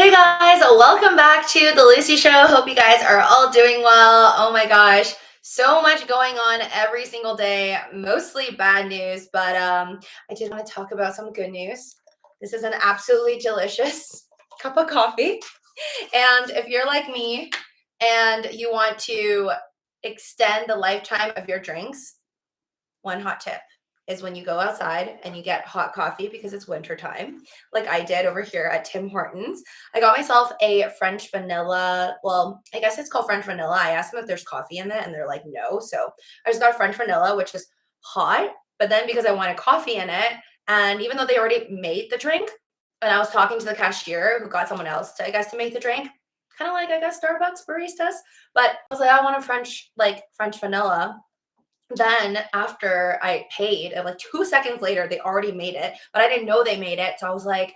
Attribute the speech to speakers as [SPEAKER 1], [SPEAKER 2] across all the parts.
[SPEAKER 1] Hey guys, welcome back to the Lucy Show. Hope you guys are all doing well. Oh my gosh, so much going on every single day, mostly bad news, but I did want to talk about some good news. This is an absolutely delicious cup of coffee. And if you're like me and you want to extend the lifetime of your drinks, one hot tip is when you go outside and you get hot coffee because it's winter time, like I did over here at Tim Hortons. I got myself a French vanilla. Well, I guess it's called French vanilla. I asked them if there's coffee in it and they're like, no. So I just got French vanilla, which is hot. But then because I wanted coffee in it, and even though they already made the drink, and I was talking to the cashier who got someone else to, I guess, to make the drink, kind of like I guess Starbucks baristas. But I was like, I want a French vanilla. Then after I paid, and like 2 seconds later, they already made it, but I didn't know they made it. So I was like,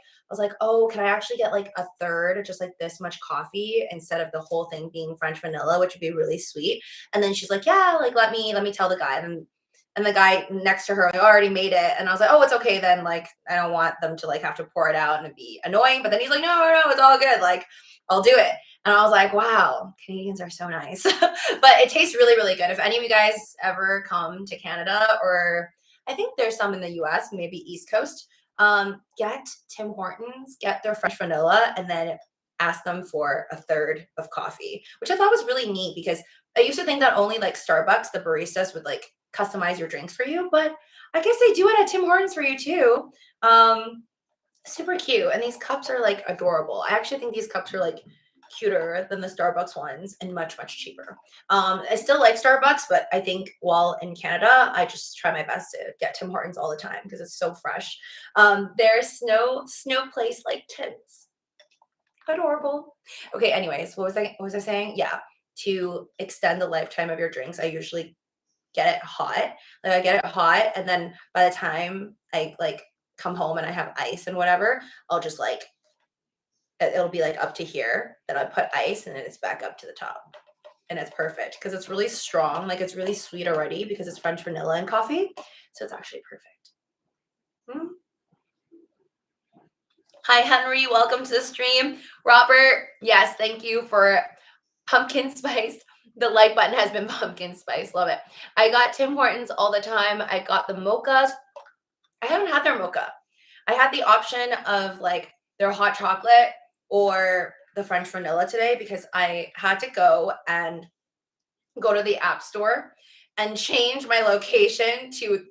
[SPEAKER 1] "Oh, can I actually get like a third, just like this much coffee instead of the whole thing being French vanilla, which would be really sweet?" And then she's like, "Yeah, like let me tell the guy." And the guy next to her already made it, and I was like, "Oh, it's okay then. Like I don't want them to like have to pour it out and it'd be annoying." But then he's like, "No, no, no, it's all good. Like I'll do it." And I was like, wow, Canadians are so nice. But it tastes really, really good. If any of you guys ever come to Canada, or I think there's some in the US, maybe East Coast, get Tim Hortons, get their fresh vanilla, and then ask them for a third of coffee, which I thought was really neat because I used to think that only like Starbucks, the baristas would like customize your drinks for you, but I guess they do it at Tim Hortons for you too. Super cute. And these cups are like adorable. I actually think these cups are like cuter than the Starbucks ones and much, much cheaper. I still like Starbucks, but I think while in Canada, I just try my best to get Tim Hortons all the time because it's so fresh. There's snow place like Tim's. Adorable. Okay, anyways, what was I saying? Yeah. To extend the lifetime of your drinks, I usually get it hot. Like I get it hot, and then by the time I like come home and I have ice and whatever, I'll just like it'll be like up to here. Then I put ice, and then it's back up to the top, and it's perfect because it's really strong. Like it's really sweet already because it's French vanilla and coffee, so it's actually perfect. Mm. Hi Henry, welcome to the stream. Robert, yes, thank you for pumpkin spice. The like button has been pumpkin spice. Love it. I got Tim Hortons all the time. I got the mochas. I haven't had their mocha. I had the option of like their hot chocolate or the French vanilla today because I had to go and go to the app store and change my location to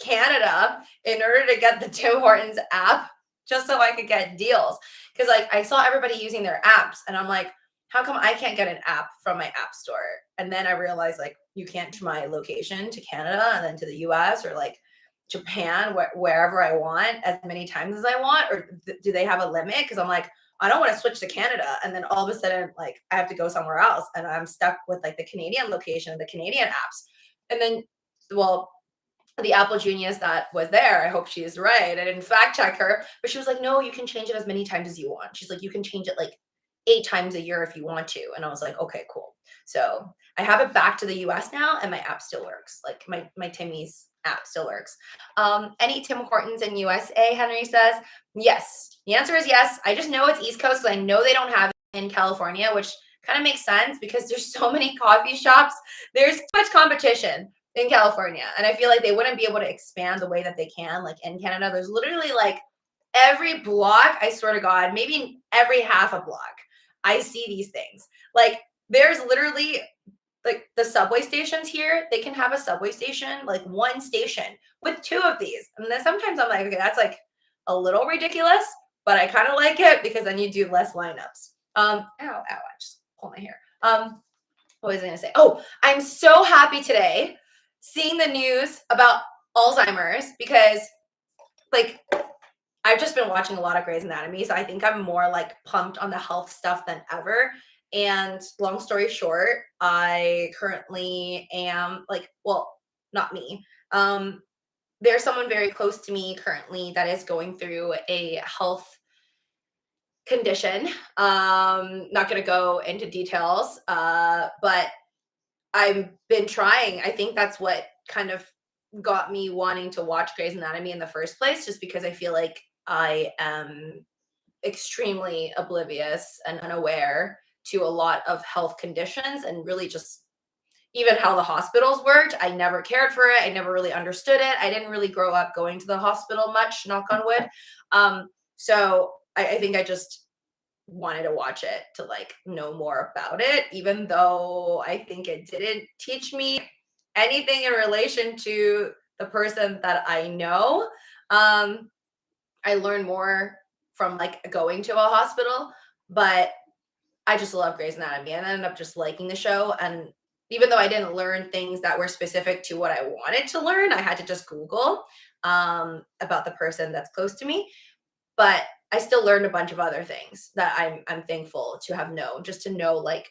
[SPEAKER 1] Canada in order to get the Tim Hortons app just so I could get deals. Because like I saw everybody using their apps and I'm like, how come I can't get an app from my app store? And then I realized like you can't change my location to Canada and then to the US or like Japan, wherever I want as many times as I want, or do they have a limit? Because I'm like, I don't want to switch to Canada and then all of a sudden like I have to go somewhere else and I'm stuck with like the Canadian location and the Canadian apps. And then, well, the Apple Genius that was there, I hope she is right. I didn't fact check her, but she was like, no, you can change it as many times as you want. She's like, you can change it like 8 times a year if you want to. And I was like, okay, cool. So I have it back to the US now and my app still works. Like my Timmy's app still works. Any Tim Hortons in USA, Henry says? Yes. The answer is yes. I just know it's East Coast because I know they don't have it in California, which kind of makes sense because there's so many coffee shops. There's so much competition in California. And I feel like they wouldn't be able to expand the way that they can, like in Canada. There's literally like every block, I swear to God, maybe every half a block, I see these things. Like there's literally like the subway stations here, they can have a subway station, like one station with 2 of these. And then sometimes I'm like, okay, that's like a little ridiculous, but I kind of like it because then you do less lineups. Ow, I just pulled my hair. What was I gonna say? Oh, I'm so happy today seeing the news about Alzheimer's because like I've just been watching a lot of Grey's Anatomy, so I think I'm more like pumped on the health stuff than ever. And long story short, I currently am like, well, not me. There's someone very close to me currently that is going through a health condition. Not going to go into details, but I've been trying. I think that's what kind of got me wanting to watch Grey's Anatomy in the first place, just because I feel like I am extremely oblivious and unaware to a lot of health conditions and really just even how the hospitals worked. I never cared for it. I never really understood it. I didn't really grow up going to the hospital much, knock on wood. So I think I just wanted to watch it to like know more about it, even though I think it didn't teach me anything in relation to the person that I know. Um, I learned more from like going to a hospital, but I just love Grey's Anatomy and I ended up just liking the show. And even though I didn't learn things that were specific to what I wanted to learn, I had to just Google about the person that's close to me. But I still learned a bunch of other things that I'm thankful to have known, just to know like,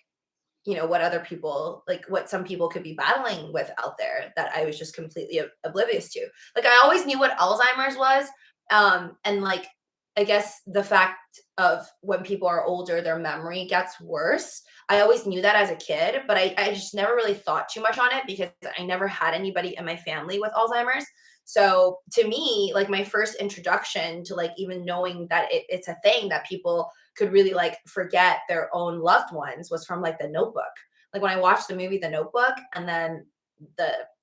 [SPEAKER 1] what other people, like what some people could be battling with out there that I was just completely oblivious to. Like I always knew what Alzheimer's was. And like I guess the fact of when people are older, their memory gets worse. I always knew that as a kid, but I just never really thought too much on it because I never had anybody in my family with Alzheimer's. So to me, like my first introduction to like even knowing that it's a thing that people could really like forget their own loved ones was from like The Notebook. Like when I watched the movie The Notebook and then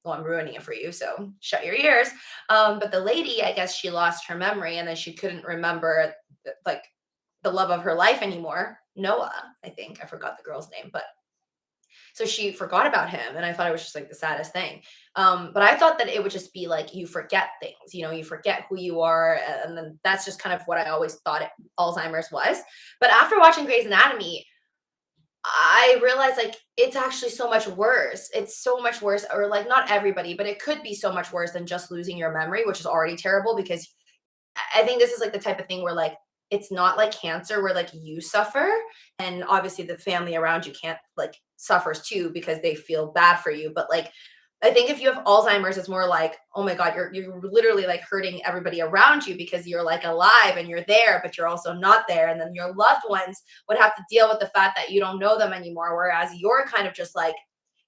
[SPEAKER 1] well, I'm ruining it for you, so shut your ears. But the lady, I guess she lost her memory and then she couldn't remember like the love of her life anymore. Noah, I think. I forgot the girl's name, but so she forgot about him, and I thought it was just like the saddest thing. But I thought that it would just be like you forget things, you forget who you are, and then that's just kind of what I always thought Alzheimer's was. But after watching Grey's Anatomy, I realized like it's actually so much worse. It's so much worse, or like not everybody, but it could be so much worse than just losing your memory, which is already terrible because I think this is like the type of thing where like it's not like cancer where like you suffer and obviously the family around you can't like suffers too because they feel bad for you. But like I think if you have Alzheimer's, it's more like, oh my God, you're literally like hurting everybody around you because you're like alive and you're there, but you're also not there. And then your loved ones would have to deal with the fact that you don't know them anymore. Whereas you're kind of just like,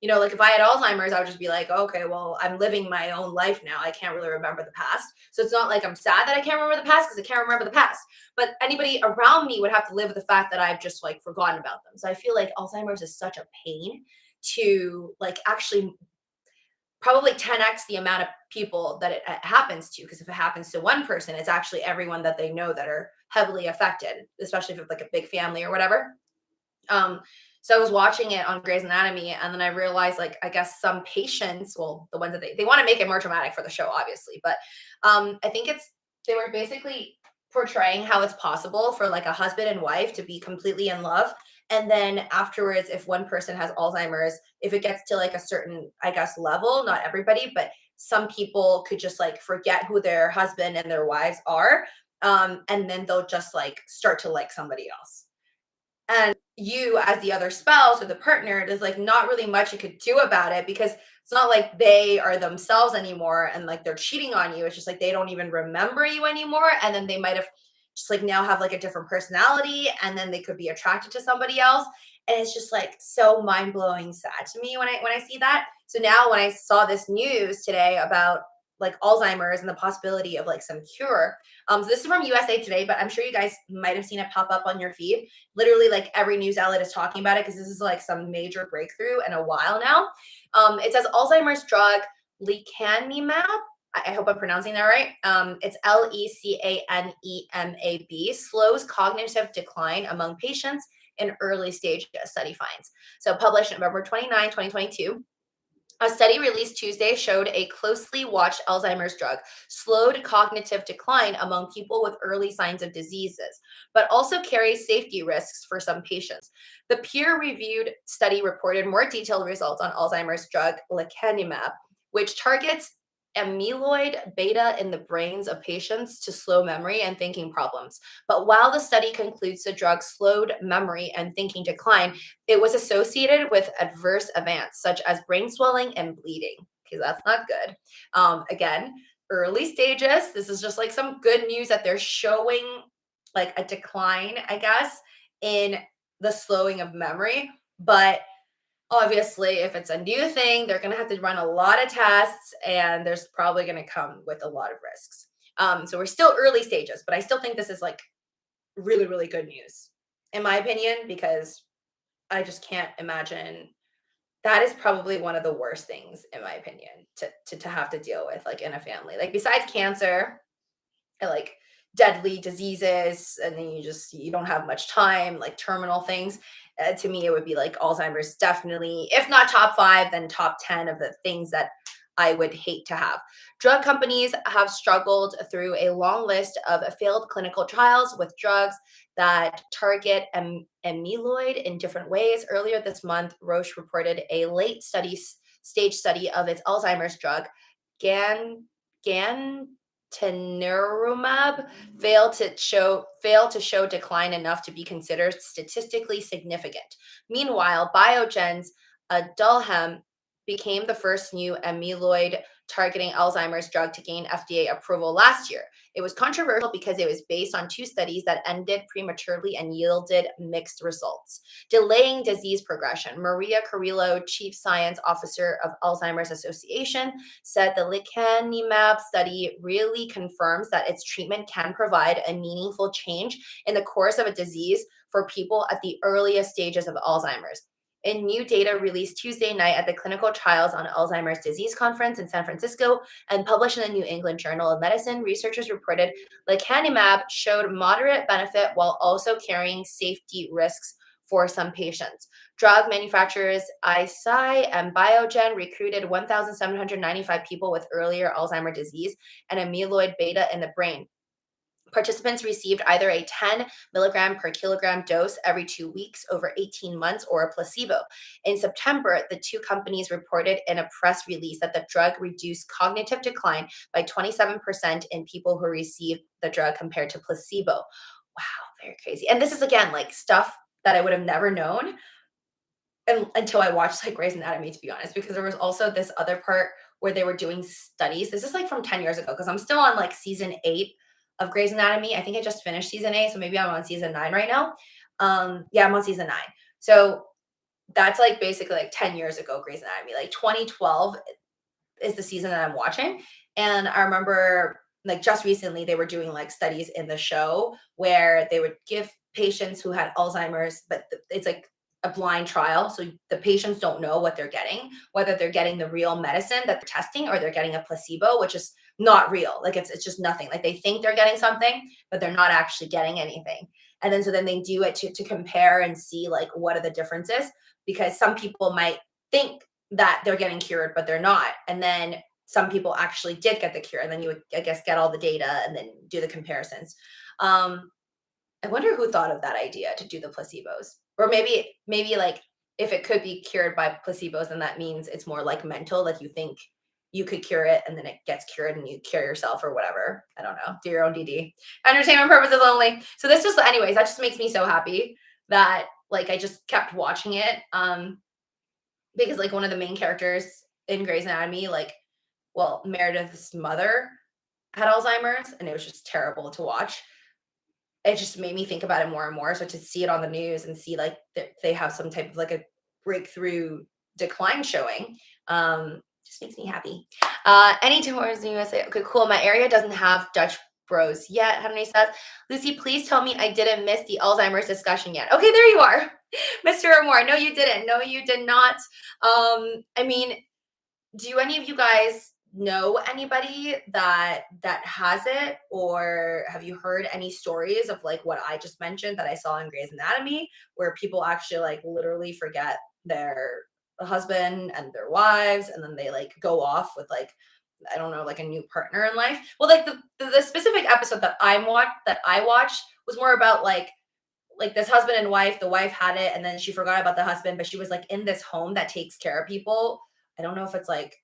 [SPEAKER 1] like if I had Alzheimer's, I would just be like, okay, well, I'm living my own life now. I can't really remember the past. So it's not like I'm sad that I can't remember the past because I can't remember the past. But anybody around me would have to live with the fact that I've just like forgotten about them. So I feel like Alzheimer's is such a pain to like actually probably 10x the amount of people that it happens to. Because if it happens to one person, it's actually everyone that they know that are heavily affected, especially if it's like a big family or whatever. So I was watching it on Grey's Anatomy, and then I realized, like, I guess some patients, well, the ones that they want to make it more dramatic for the show, obviously, but I think they were basically portraying how it's possible for like a husband and wife to be completely in love. And then afterwards, if one person has Alzheimer's, if it gets to like a certain, I guess, level, not everybody, but some people could just like forget who their husband and their wives are. And then they'll just like start to like somebody else. And you as the other spouse or the partner, there's like not really much you could do about it because it's not like they are themselves anymore and like they're cheating on you. It's just like they don't even remember you anymore. And then they might have just like now have like a different personality and then they could be attracted to somebody else. And it's just like so mind-blowing sad to me when I see that. So now when I saw this news today about like Alzheimer's and the possibility of like some cure. So this is from USA Today, but I'm sure you guys might have seen it pop up on your feed. Literally, like every news outlet is talking about it because this is like some major breakthrough in a while now. It says Alzheimer's drug lecanemab. I hope I'm pronouncing that right. It's LECANEMAB, slows cognitive decline among patients in early stage study finds. So published November 29, 2022. A study released Tuesday showed a closely watched Alzheimer's drug slowed cognitive decline among people with early signs of diseases, but also carries safety risks for some patients. The peer-reviewed study reported more detailed results on Alzheimer's drug lecanemab, which targets amyloid beta in the brains of patients to slow memory and thinking problems. But while the study concludes the drug slowed memory and thinking decline, it was associated with adverse events such as brain swelling and bleeding, because that's not good. Again, early stages. This is just like some good news that they're showing like a decline, I guess, in the slowing of memory. But obviously, if it's a new thing, they're going to have to run a lot of tests and there's probably going to come with a lot of risks. So we're still early stages, but I still think this is like really, really good news, in my opinion, because I just can't imagine. That is probably one of the worst things, in my opinion, to have to deal with, like, in a family. Like, besides cancer and, like, deadly diseases, and then you don't have much time, like, terminal things, to me, it would be, like, Alzheimer's definitely, if not top 5, then top 10 of the things that I would hate to have. Drug companies have struggled through a long list of failed clinical trials with drugs that target amyloid in different ways. Earlier this month, Roche reported a stage study of its Alzheimer's drug, Gan gantenerumab, failed to show decline enough to be considered statistically significant. Meanwhile, Biogen's Dulhem became the first new amyloid targeting Alzheimer's drug to gain FDA approval last year. It was controversial because it was based on 2 studies that ended prematurely and yielded mixed results, delaying disease progression. Maria Carrillo, Chief Science Officer of Alzheimer's Association, said the lecanemab study really confirms that its treatment can provide a meaningful change in the course of a disease for people at the earliest stages of Alzheimer's. In new data released Tuesday night at the Clinical Trials on Alzheimer's Disease Conference in San Francisco and published in the New England Journal of Medicine, researchers reported lecanemab showed moderate benefit while also carrying safety risks for some patients. Drug manufacturers Eisai and Biogen recruited 1,795 people with earlier Alzheimer's disease and amyloid beta in the brain. Participants received either a 10 milligram per kilogram dose every 2 weeks over 18 months or a placebo. In September, the 2 companies reported in a press release that the drug reduced cognitive decline by 27% in people who received the drug compared to placebo. Wow, very crazy. And this is again like stuff that I would have never known until I watched like Grey's Anatomy, to be honest, because there was also this other part where they were doing studies. This is like from 10 years ago because I'm still on like season 8 of Grey's Anatomy. I think I just finished season 8, so maybe I'm on season 9 right now. Yeah, I'm on season 9. So that's like basically like 10 years ago, Grey's Anatomy. Like 2012 is the season that I'm watching. And I remember like just recently they were doing like studies in the show where they would give patients who had Alzheimer's, but it's like a blind trial. So the patients don't know what they're getting, whether they're getting the real medicine that they're testing or they're getting a placebo, which is not real. Like it's just nothing. Like they think they're getting something, but they're not actually getting anything. And then so then they do it to compare and see like what are the differences, because some people might think that they're getting cured, but they're not. And then some people actually did get the cure. And then you would, I guess, get all the data and then do the comparisons. I wonder who thought of that idea to do the placebos. Or maybe like if it could be cured by placebos, then that means it's more like mental, like you think you could cure it and then it gets cured and you cure yourself or whatever. I don't know. Do your own DD. Entertainment purposes only. So this just anyways, that just makes me so happy that like I just kept watching it. Because like one of the main characters in Grey's Anatomy, like, well, Meredith's mother had Alzheimer's, and it was just terrible to watch. It just made me think about it more and more. So to see it on the news and see like they have some type of like a breakthrough decline showing, just makes me happy. Any tours in the USA? Okay, cool. My area doesn't have Dutch Bros yet. Henry says, Lucy, please tell me I didn't miss the Alzheimer's discussion yet. Okay, there you are, Mr. Moore. No, you didn't. No, you did not. I mean, do any of you guys know anybody that has it, or have you heard any stories of like what I just mentioned that I saw in Grey's Anatomy, where people actually like literally forget their husband and their wives, and then they like go off with like I don't know, like a new partner in life? Well, like the specific episode that I watched was more about like this husband and wife. The wife had it and then she forgot about the husband, but she was like in this home that takes care of people. I don't know if it's like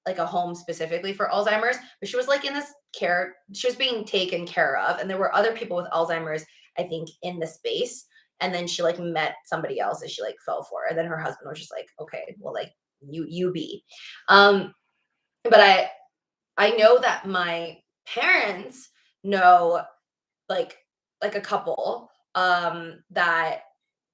[SPEAKER 1] a home specifically for Alzheimer's, but she was like in this care, she was being taken care of. And there were other people with Alzheimer's, I think, in the space. And then she like met somebody else that she like fell for. And then her husband was just like, okay, well, like you be. But I know that my parents know like a couple that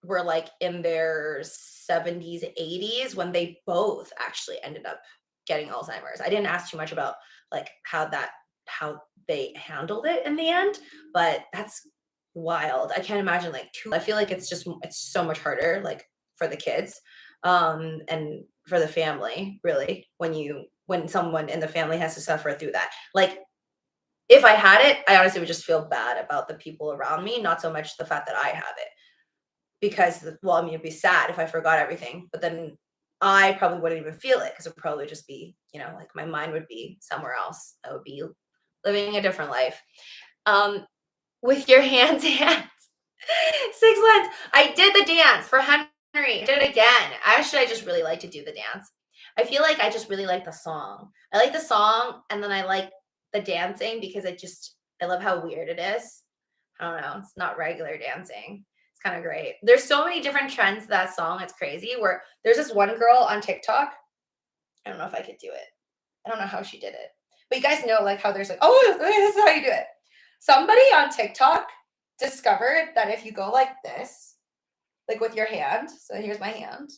[SPEAKER 1] were like in their 70s, 80s when they both actually ended up getting Alzheimer's. I didn't ask too much about like how they handled it in the end, but that's wild. I can't imagine like I feel like it's so much harder like for the kids and for the family really when someone in the family has to suffer through that. Like if I had it, I honestly would just feel bad about the people around me, not so much the fact that I have it. Because, well, I mean, it'd be sad if I forgot everything, but then I probably wouldn't even feel it because it'd probably just be, like my mind would be somewhere else. I would be living a different life. Um, with your hands, hands. 6 months. I did the dance for Henry. I did it again. Actually, I just really like to do the dance. I feel like I just really like the song. I like the song, and then I like the dancing because I love how weird it is. I don't know. It's not regular dancing. It's kind of great. There's so many different trends to that song. It's crazy. Where there's this one girl on TikTok. I don't know if I could do it. I don't know how she did it. But you guys know like how there's like, oh, this is how you do it. Somebody on TikTok discovered that if you go like this, like with your hand, so here's my hand,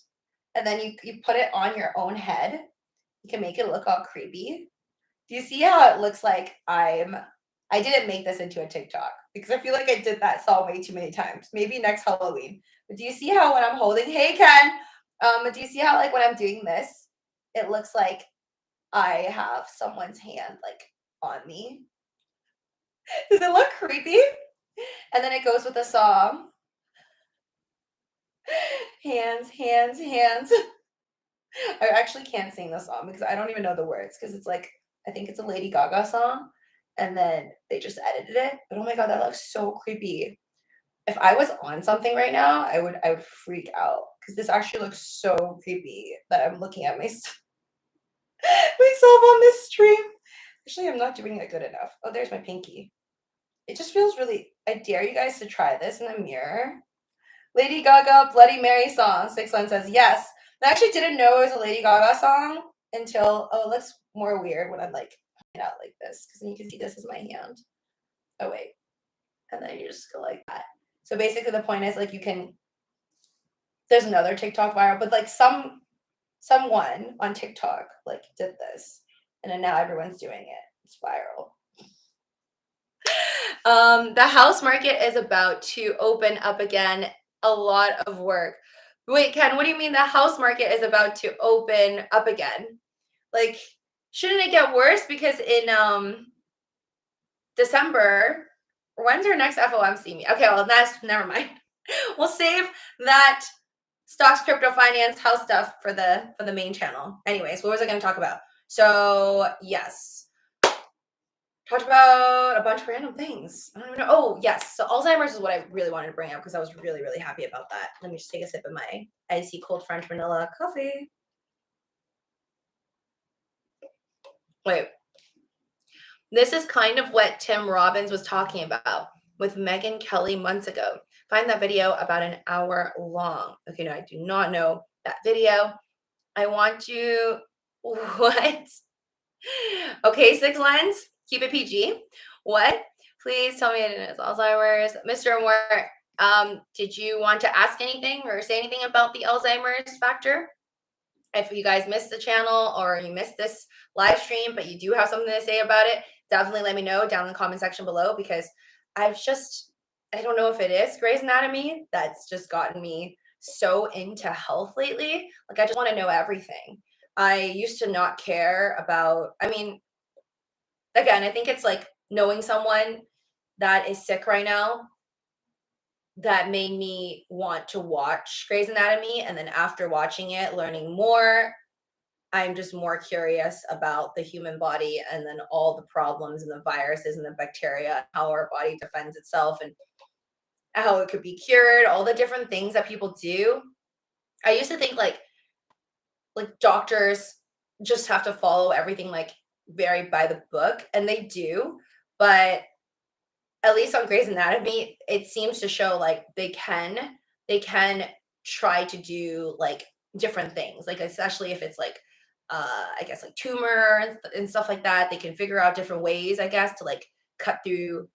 [SPEAKER 1] and then you put it on your own head, you can make it look all creepy. Do you see how it looks like I didn't make this into a TikTok because I feel like I did that song way too many times. Maybe next Halloween. But do you see how when I'm holding, hey Ken, do you see how like when I'm doing this, it looks like I have someone's hand like on me? Does it look creepy? And then it goes with a song. Hands, hands, hands. I actually can't sing the song because I don't even know the words because it's like, I think it's a Lady Gaga song and then they just edited it. But oh my God, that looks so creepy. If I was on something right now, I would freak out because this actually looks so creepy that I'm looking at myself on this stream. Actually, I'm not doing it good enough. Oh, there's my pinky. It just feels really, I dare you guys to try this in the mirror. Lady Gaga Bloody Mary song. 6-1 says yes. I actually didn't know it was a Lady Gaga song until, it looks more weird when I'm like it out like this because then you can see this is my hand. Oh wait. And then you just go like that. So basically the point is like there's another TikTok viral, but like someone on TikTok like did this and then now everyone's doing it. It's viral. The house market is about to open up again. A lot of work. Wait, Ken, what do you mean the house market is about to open up again? Like, shouldn't it get worse? Because in December, when's our next FOMC meet? Okay, well, never mind. We'll save that stocks, crypto, finance, house stuff for the main channel. Anyways, what was I going to talk about? So yes. Talked about a bunch of random things. I don't even know. Oh, yes. So Alzheimer's is what I really wanted to bring up because I was really, really happy about that. Let me just take a sip of my icy cold French vanilla coffee. Wait. This is kind of what Tim Robbins was talking about with Megyn Kelly months ago. Find that video about an hour long. Okay, no, I do not know that video. I want you... What? Okay, 6 lines. Keep it PG. What? Please tell me it is Alzheimer's. Mr. Moore, did you want to ask anything or say anything about the Alzheimer's factor? If you guys missed the channel or you missed this live stream, but you do have something to say about it, definitely let me know down in the comment section below because I don't know if it is Grey's Anatomy that's just gotten me so into health lately. Like I just want to know everything. I used to not care about, again, I think it's like knowing someone that is sick right now that made me want to watch Grey's Anatomy. And then after watching it, learning more, I'm just more curious about the human body and then all the problems and the viruses and the bacteria, how our body defends itself and how it could be cured, all the different things that people do. I used to think like doctors just have to follow everything like very by the book, and they do, but at least on Grey's Anatomy, it seems to show like they can try to do like different things, like especially if it's like I guess like tumor and stuff like that. They can figure out different ways, I guess, to like cut through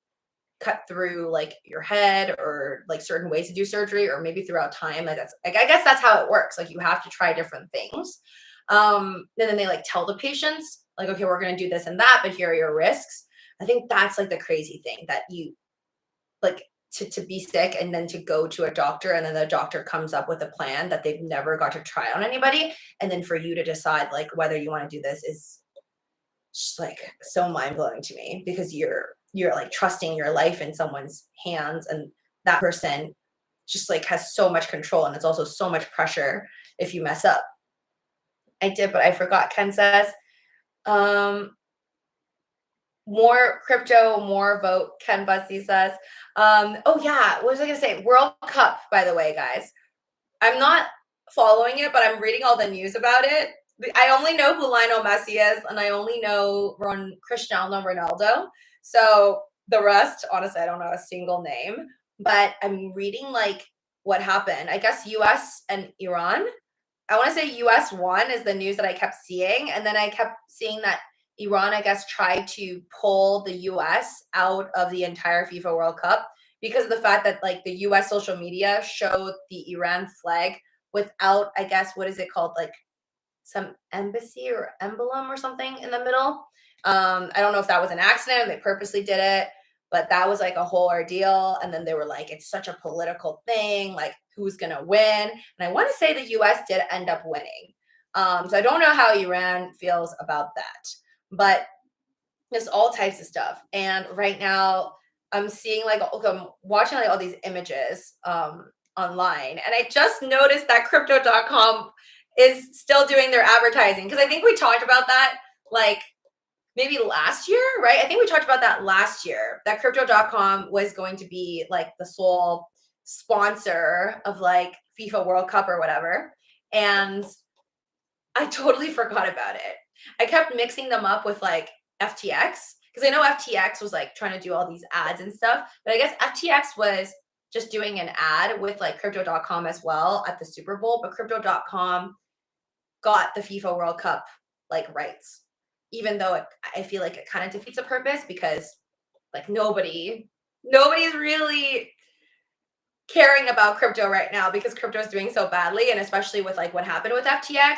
[SPEAKER 1] like your head or like certain ways to do surgery or maybe throughout time. Like that's like I guess that's how it works. Like you have to try different things. And then they like tell the patients like, okay, we're going to do this and that, but here are your risks. I think that's like the crazy thing that you like to be sick and then to go to a doctor, and then the doctor comes up with a plan that they've never got to try on anybody, and then for you to decide like whether you want to do this is just like so mind-blowing to me, because you're like trusting your life in someone's hands, and that person just like has so much control, and it's also so much pressure if you mess up. I did, but I forgot. Ken says, um, more crypto, more vote. Ken Bussy says, oh yeah, what was I gonna say? World Cup, by the way, guys. I'm not following it, but I'm reading all the news about it. I only know who Lionel Messi is, and I only know Cristiano Ronaldo. So the rest, honestly, I don't know a single name. But I'm reading like what happened. I guess US and Iran. I want to say US won is the news that I kept seeing. And then I kept seeing that Iran, I guess, tried to pull the US out of the entire FIFA World Cup because of the fact that like the US social media showed the Iran flag without, I guess, what is it called? Like some embassy or emblem or something in the middle. I don't know if that was an accident, they purposely did it, but that was like a whole ordeal. And then they were like, it's such a political thing, like who's gonna win? And I want to say the US did end up winning. So I don't know how Iran feels about that, but there's all types of stuff. And right now I'm seeing like, I'm watching like all these images online, and I just noticed that crypto.com is still doing their advertising, because I think we talked about that like maybe last year, right? I think we talked about that last year, that crypto.com was going to be like the sole sponsor of like FIFA World Cup or whatever. And I totally forgot about it. I kept mixing them up with like FTX, because I know FTX was like trying to do all these ads and stuff, but I guess FTX was just doing an ad with like crypto.com as well at the Super Bowl, but crypto.com got the FIFA World Cup like rights, even though I feel like it kind of defeats the purpose, because like nobody's really caring about crypto right now because crypto is doing so badly, and especially with like what happened with FTX.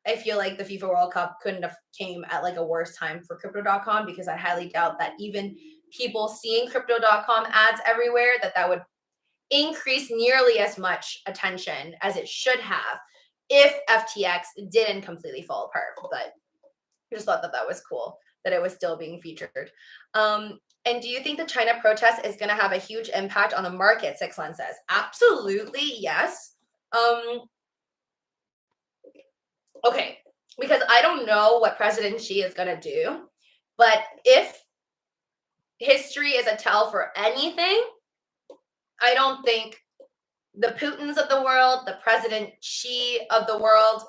[SPEAKER 1] I feel like the FIFA World Cup couldn't have came at like a worse time for crypto.com, because I highly doubt that even people seeing crypto.com ads everywhere, that would increase nearly as much attention as it should have if FTX didn't completely fall apart. But I just thought that was cool that it was still being featured. And do you think the China protest is going to have a huge impact on the market? Sixlen says, absolutely, yes. Okay, because I don't know what President Xi is going to do, but if history is a tell for anything, I don't think the Putins of the world, the President Xi of the world,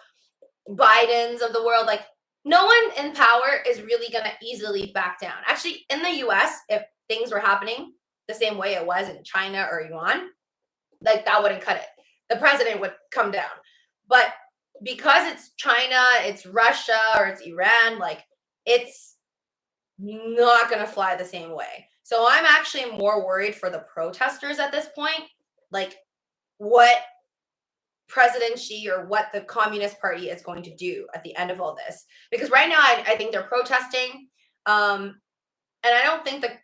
[SPEAKER 1] Biden's of the world, like no one in power is really going to easily back down. Actually, in the US, if things were happening the same way it was in China or Yuan, like that wouldn't cut it. The president would come down. But because it's China, it's Russia, or it's Iran, like it's not going to fly the same way. So I'm actually more worried for the protesters at this point, like what President Xi or what the Communist Party is going to do at the end of all this. Because right now I think they're protesting. And I don't think that,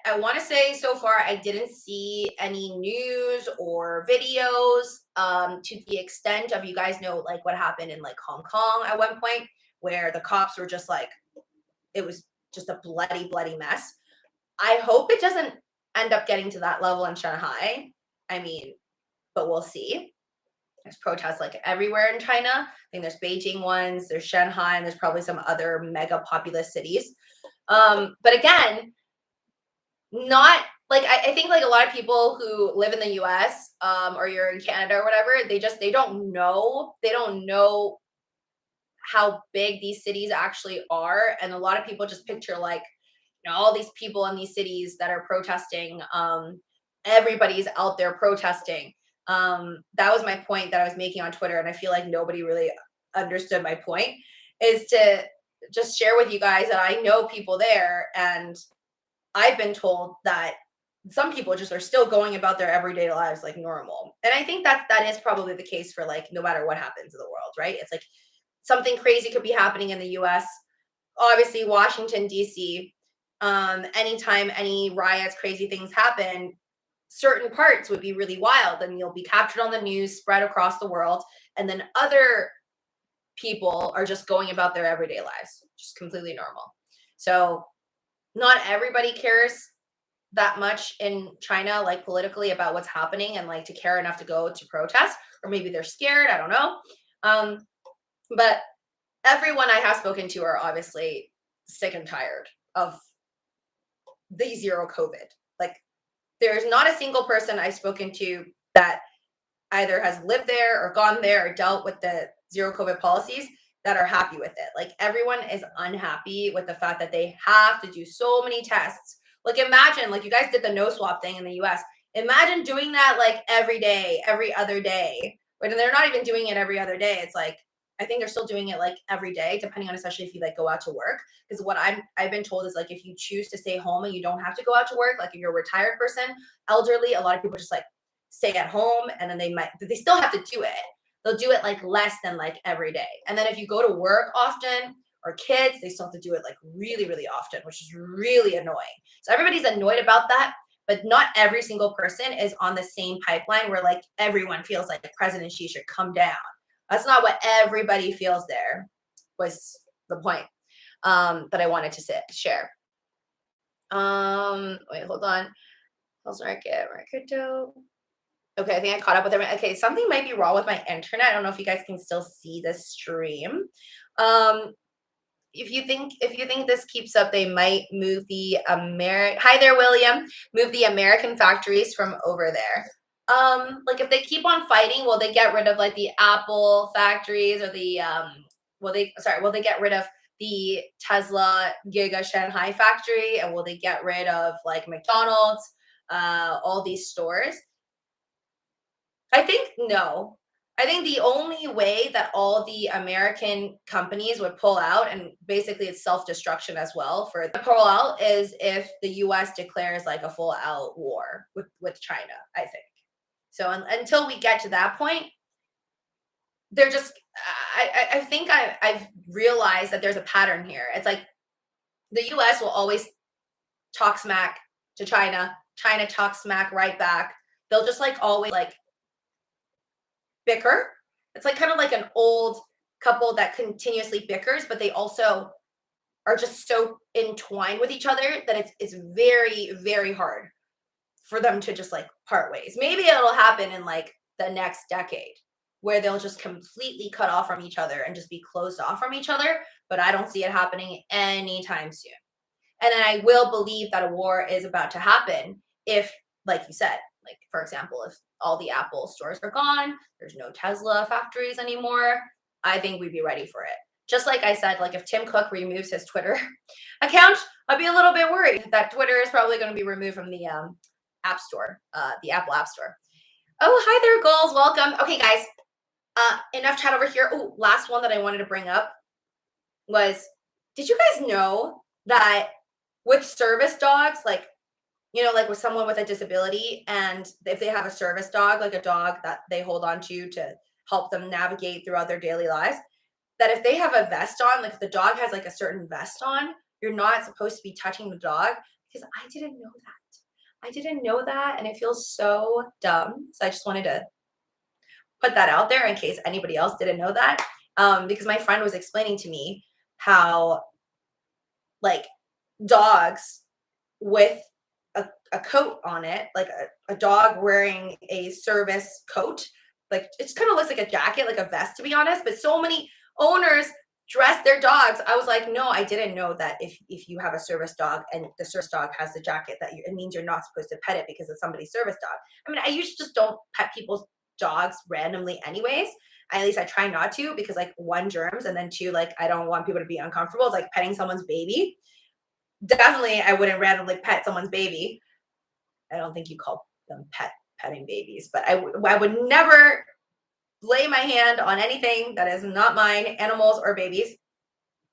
[SPEAKER 1] I want to say so far I didn't see any news or videos to the extent of, you guys know, like what happened in like Hong Kong at one point, where the cops were just like, it was just a bloody, bloody mess. I hope it doesn't end up getting to that level in Shanghai. I mean, but we'll see. There's protests like everywhere in China. I think there's Beijing ones, there's Shanghai, and there's probably some other mega populous cities. But again, not like I think like a lot of people who live in the US or you're in Canada or whatever, they don't know how big these cities actually are. And a lot of people just picture like, you know, all these people in these cities that are protesting. Everybody's out there protesting. That was my point that I was making on Twitter, and I feel like nobody really understood my point, is to just share with you guys that I know people there, and I've been told that some people just are still going about their everyday lives like normal. And I think that is probably the case for like no matter what happens in the world, right? It's like something crazy could be happening in the US. Obviously, Washington, D.C., anytime any riots, crazy things happen, certain parts would be really wild and you'll be captured on the news, spread across the world, and then other people are just going about their everyday lives, just completely normal. So not everybody cares that much in China, like politically, about what's happening and like to care enough to go to protest, or maybe they're scared. I don't know. But everyone I have spoken to are obviously sick and tired of the zero COVID. Like, there's not a single person I've spoken to that either has lived there or gone there or dealt with the zero COVID policies that are happy with it. Like, everyone is unhappy with the fact that they have to do so many tests. Like, imagine, like, you guys did the no swap thing in the US. Imagine doing that like every day, every other day. When they're not even doing it every other day. It's like, I think they're still doing it like every day, depending on, especially if you like go out to work. Because what I've been told is like, if you choose to stay home and you don't have to go out to work, like if you're a retired person, elderly, a lot of people just like stay at home, and then they still have to do it. They'll do it like less than like every day. And then if you go to work often, or kids, they still have to do it like really, really often, which is really annoying. So everybody's annoyed about that, but not every single person is on the same pipeline where like everyone feels like President Xi should come down. That's not what everybody feels there, was the point that I wanted to share. Wait, hold on. How's market? Crypto. Okay, I think I caught up with everyone. Okay, something might be wrong with my internet. I don't know if you guys can still see the stream. If you think this keeps up, they might move the Hi there, William. Move the American factories from over there. Like if they keep on fighting, will they get rid of like the Apple factories, or the will they get rid of the Tesla Giga Shanghai factory, and will they get rid of like McDonald's, all these stores? I think no. I think the only way that all the American companies would pull out, and basically it's self-destruction as well for the pull out, is if the US declares like a full out war with China, I think. So until we get to that point, they're just I think I've realized that there's a pattern here. It's like the US will always talk smack to China, China talks smack right back. They'll just like always like bicker. It's like kind of like an old couple that continuously bickers, but they also are just so entwined with each other that it's very, very hard for them to just like part ways. Maybe it'll happen in like the next decade where they'll just completely cut off from each other and just be closed off from each other, but I don't see it happening anytime soon. And then I will believe that a war is about to happen if, like you said, like for example, if all the Apple stores are gone, there's no Tesla factories anymore, I think we'd be ready for it. Just like I said, like if Tim Cook removes his Twitter account, I'd be a little bit worried that Twitter is probably going to be removed from the App Store, the Apple App Store. Oh, hi there, Goals. Welcome. Okay, guys, enough chat over here. Oh, last one that I wanted to bring up was, did you guys know that with service dogs, like, you know, like with someone with a disability, and if they have a service dog, like a dog that they hold on to help them navigate throughout their daily lives, that if they have a vest on, like if the dog has like a certain vest on, you're not supposed to be touching the dog. Because I didn't know that. I didn't know that, and it feels so dumb. So I just wanted to put that out there in case anybody else didn't know that. Because my friend was explaining to me how like dogs with a coat on it, like a dog wearing a service coat, like it kind of looks like a jacket, like a vest, to be honest. But so many owners dress their dogs. I was like, no, I didn't know that if you have a service dog and the service dog has the jacket, that it means you're not supposed to pet it because it's somebody's service dog. I mean, I usually just don't pet people's dogs randomly anyways. At least I try not to, because like one, germs, and then two, like I don't want people to be uncomfortable. It's like petting someone's baby. Definitely I wouldn't randomly pet someone's baby. I don't think you call them petting babies, but I would never lay my hand on anything that is not mine, animals or babies,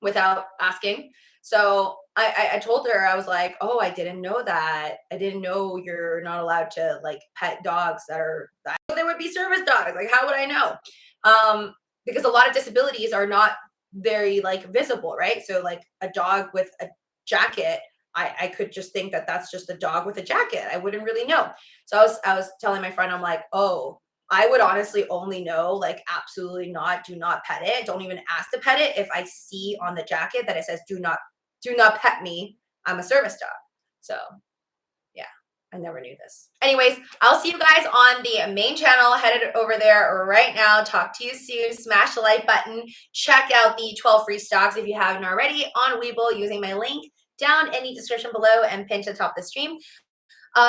[SPEAKER 1] without asking. So I told her, I was like, oh, I didn't know that. I didn't know you're not allowed to like pet dogs that they would be service dogs. Like, how would I know? Because a lot of disabilities are not very like visible, right? So like a dog with a jacket I could just think that that's just a dog with a jacket. I wouldn't really know. So I was telling my friend, I'm like, oh, I would honestly only know, like, absolutely not, do not pet it. Don't even ask to pet it if I see on the jacket that it says do not pet me. I'm a service dog. So yeah, I never knew this. Anyways, I'll see you guys on the main channel. Headed over there right now. Talk to you soon. Smash the like button. Check out the 12 free stocks if you haven't already on Webull using my link down in the description below and pinned to the top of the stream.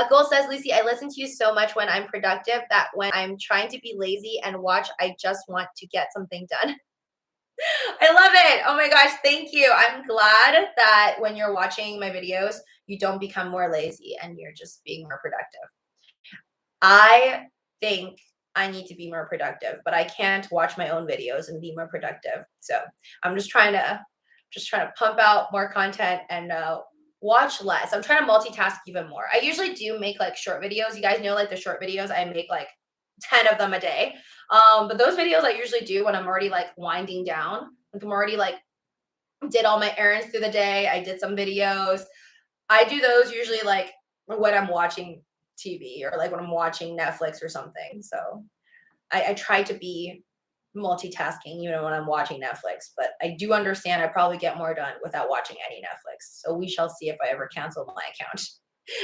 [SPEAKER 1] Goal says, Lucy, I listen to you so much when I'm productive that when I'm trying to be lazy and watch, I just want to get something done. I love it. Oh my gosh, thank you. I'm glad that when you're watching my videos, you don't become more lazy and you're just being more productive. I think I need to be more productive, but I can't watch my own videos and be more productive. So I'm just trying to pump out more content and watch less. I'm trying to multitask even more. I usually do make like short videos. You guys know, like the short videos, I make like 10 of them a day. But those videos I usually do when I'm already like winding down. Like I'm already like did all my errands through the day. I did some videos. I do those usually like when I'm watching TV or like when I'm watching Netflix or something. So I try to be multitasking, you know, when I'm watching Netflix, but I do understand I probably get more done without watching any Netflix. So we shall see if I ever cancel my account.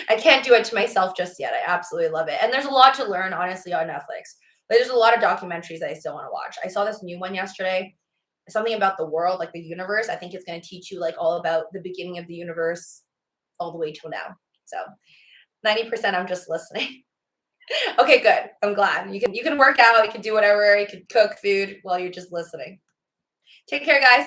[SPEAKER 1] I can't do it to myself just yet. I absolutely love it. And there's a lot to learn, honestly, on Netflix. Like, there's a lot of documentaries that I still want to watch. I saw this new one yesterday, something about the world, like the universe. I think it's going to teach you like all about the beginning of the universe all the way till now. So 90% I'm just listening. Okay, good. I'm glad. You can work out, you can do whatever, you can cook food while you're just listening. Take care, guys.